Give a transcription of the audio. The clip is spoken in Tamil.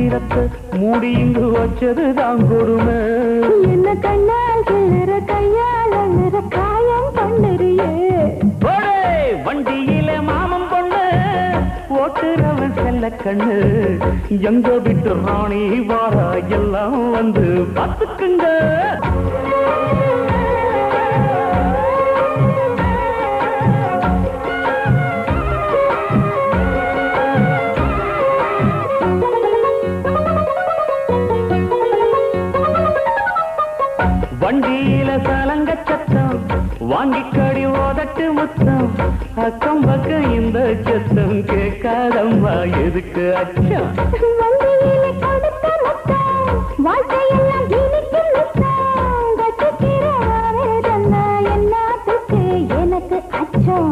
மந்திரத்தை மூடி இங்கு வச்சதுதான் கொடுமை. என்ன கண்ணால் கிளற கையால் அழற காயம் பண்ணுறியே. வண்டியில மாமன் பொண்ணு ஓட்டுறவன் செல்ல கண்ணு. எங்க விட்டு ராணி வாரா எல்லாம் வந்து பார்த்துக்குங்க. வண்டியில சலங்க சத்தம் வாங்கிக்கடி ஓதட்டு முத்தம். அக்கம் பக்கம் இந்த சத்தம் கேட்காதம்மா எதுக்கு அச்சம்.